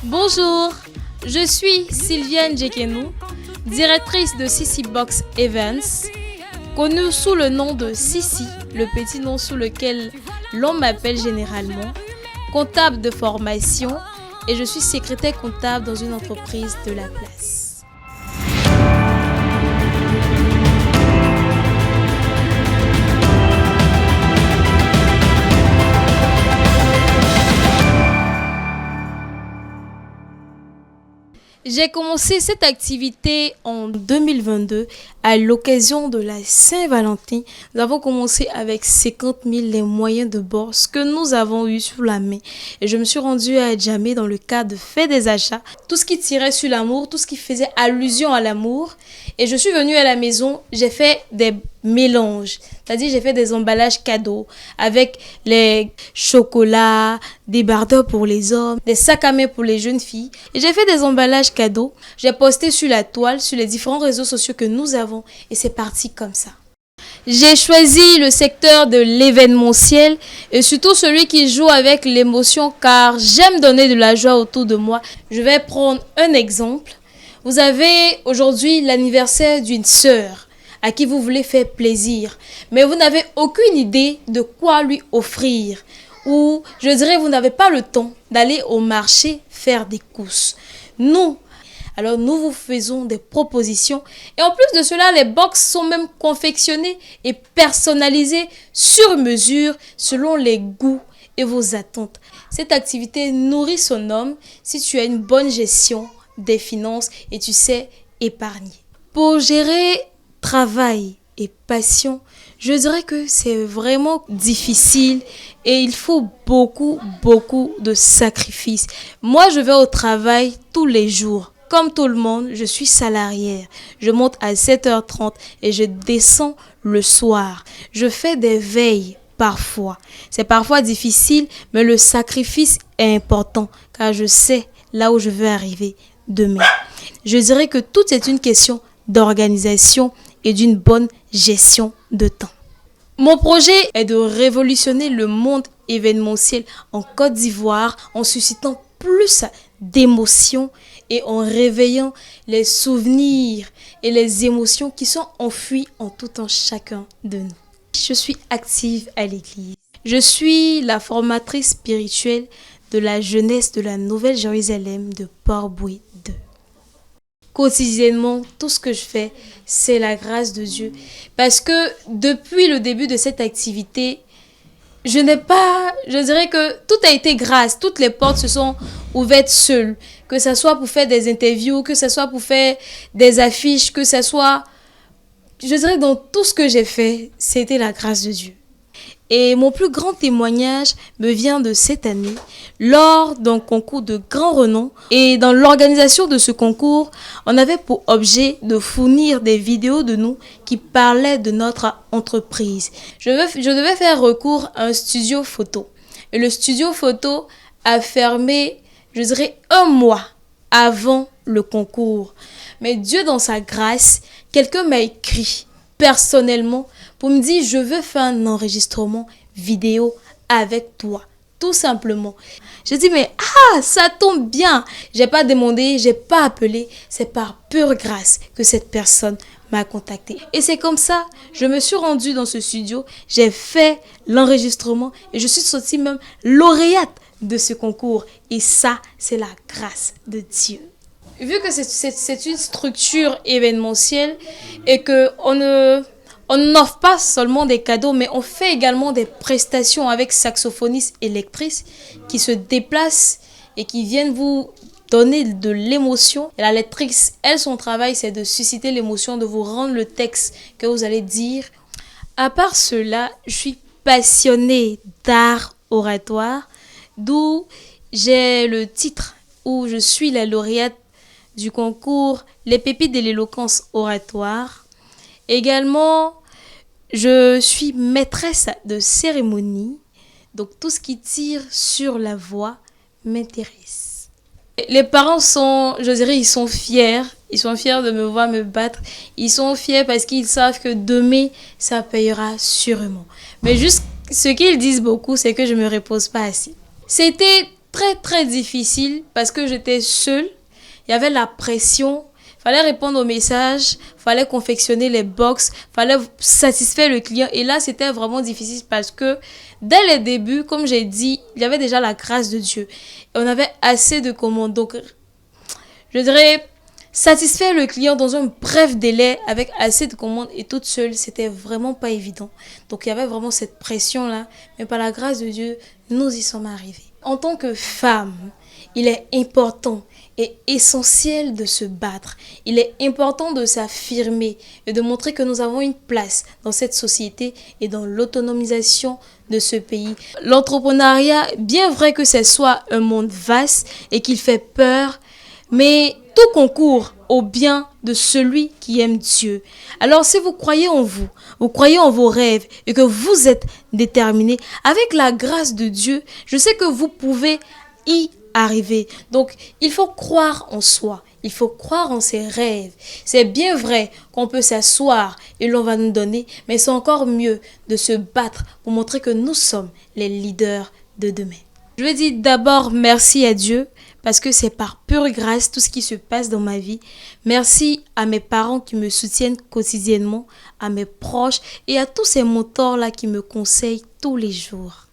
Bonjour, je suis Sylviane Djekenou, directrice de Sissi Box Events, connue sous le nom de Sissi, le petit nom sous lequel l'on m'appelle généralement, comptable de formation, et je suis secrétaire comptable dans une entreprise de la place. J'ai commencé cette activité en 2022 à l'occasion de la Saint-Valentin. Nous avons commencé avec 50 000 les moyens de bord, ce que nous avons eu sous la main. Et je me suis rendue à Djamé dans le cadre de fait des achats. Tout ce qui tirait sur l'amour, tout ce qui faisait allusion à l'amour. Et je suis venue à la maison, j'ai fait des mélanges. C'est-à-dire j'ai fait des emballages cadeaux avec les chocolats, des bardeurs pour les hommes, des sacs à main pour les jeunes filles. Et j'ai fait des emballages cadeaux. J'ai posté sur la toile, sur les différents réseaux sociaux que nous avons. Et c'est parti comme ça. J'ai choisi le secteur de l'événementiel et surtout celui qui joue avec l'émotion car j'aime donner de la joie autour de moi. Je vais prendre un exemple. Vous avez aujourd'hui l'anniversaire d'une sœur à qui vous voulez faire plaisir, mais vous n'avez aucune idée de quoi lui offrir. Ou, je dirais, vous n'avez pas le temps d'aller au marché faire des courses. Alors nous vous faisons des propositions. Et en plus de cela, les box sont même confectionnées et personnalisées sur mesure selon les goûts et vos attentes. Cette activité nourrit son homme si tu as une bonne gestion des finances et tu sais épargner. Pour gérer travail et passion, je dirais que c'est vraiment difficile et il faut beaucoup de sacrifices. Moi, je vais au travail tous les jours. Comme tout le monde, je suis salariée. Je monte à 7h30 et je descends le soir. Je fais des veilles parfois. C'est parfois difficile, mais le sacrifice est important car je sais là où je veux arriver demain. Je dirais que tout est une question d'organisation et d'une bonne gestion de temps. Mon projet est de révolutionner le monde événementiel en Côte d'Ivoire en suscitant plus d'émotions et en réveillant les souvenirs et les émotions qui sont enfouies en tout temps chacun de nous. Je suis active à l'église. Je suis la formatrice spirituelle de la jeunesse de la Nouvelle-Jérusalem de Port-Bouët 2. Quotidiennement, tout ce que je fais, c'est la grâce de Dieu. Parce que depuis le début de cette activité, je dirais que tout a été grâce. Toutes les portes se sont ouvertes seules. Que ce soit pour faire des interviews, que ce soit pour faire des affiches, que ce soit... Je dirais dans tout ce que j'ai fait, c'était la grâce de Dieu. Et mon plus grand témoignage me vient de cette année, lors d'un concours de grand renom. Et dans l'organisation de ce concours, on avait pour objet de fournir des vidéos de nous qui parlaient de notre entreprise. Je devais faire recours à un studio photo. Et le studio photo a fermé, je dirais, 1 mois avant le concours. Mais Dieu, dans sa grâce, quelqu'un m'a écrit personnellement pour me dire je veux faire un enregistrement vidéo avec toi, tout simplement. Je dis mais ça tombe bien. J'ai pas demandé, j'ai pas appelé, c'est par pure grâce que cette personne m'a contacté. Et c'est comme ça, je me suis rendue dans ce studio, j'ai fait l'enregistrement et je suis sortie même lauréate de ce concours. Et ça, c'est la grâce de Dieu. Vu que c'est une structure événementielle et que on n'offre pas seulement des cadeaux, mais on fait également des prestations avec saxophonistes et lectrices qui se déplacent et qui viennent vous donner de l'émotion. Et la lectrice, elle, son travail, c'est de susciter l'émotion, de vous rendre le texte que vous allez dire. À part cela, je suis passionnée d'art oratoire, d'où j'ai le titre où je suis la lauréate du concours Les pépites de l'éloquence oratoire. Également, je suis maîtresse de cérémonie, donc tout ce qui tire sur la voix, m'intéresse. Les parents sont, je dirais, ils sont fiers. Ils sont fiers de me voir me battre. Ils sont fiers parce qu'ils savent que demain, ça payera sûrement. Mais juste ce qu'ils disent beaucoup, c'est que je ne me repose pas assez. C'était très, très difficile parce que j'étais seule. Il y avait la pression. Fallait répondre aux messages, fallait confectionner les box, fallait satisfaire le client. Et là, c'était vraiment difficile parce que dès les débuts, comme j'ai dit, il y avait déjà la grâce de Dieu. Et on avait assez de commandes. Donc, je dirais, satisfaire le client dans un bref délai avec assez de commandes et toute seule, c'était vraiment pas évident. Donc, il y avait vraiment cette pression-là. Mais par la grâce de Dieu, nous y sommes arrivés. En tant que femme, il est important et essentiel de se battre. Il est important de s'affirmer et de montrer que nous avons une place dans cette société et dans l'autonomisation de ce pays. L'entrepreneuriat, bien vrai que ce soit un monde vaste et qu'il fait peur, mais tout concourt au bien de celui qui aime Dieu. Alors si vous croyez en vous, vous croyez en vos rêves et que vous êtes déterminé, avec la grâce de Dieu, je sais que vous pouvez y arriver. Donc, il faut croire en soi. Il faut croire en ses rêves. C'est bien vrai qu'on peut s'asseoir et l'on va nous donner, mais c'est encore mieux de se battre pour montrer que nous sommes les leaders de demain. Je veux dire d'abord merci à Dieu parce que c'est par pure grâce tout ce qui se passe dans ma vie. Merci à mes parents qui me soutiennent quotidiennement, à mes proches et à tous ces mentors-là qui me conseillent tous les jours.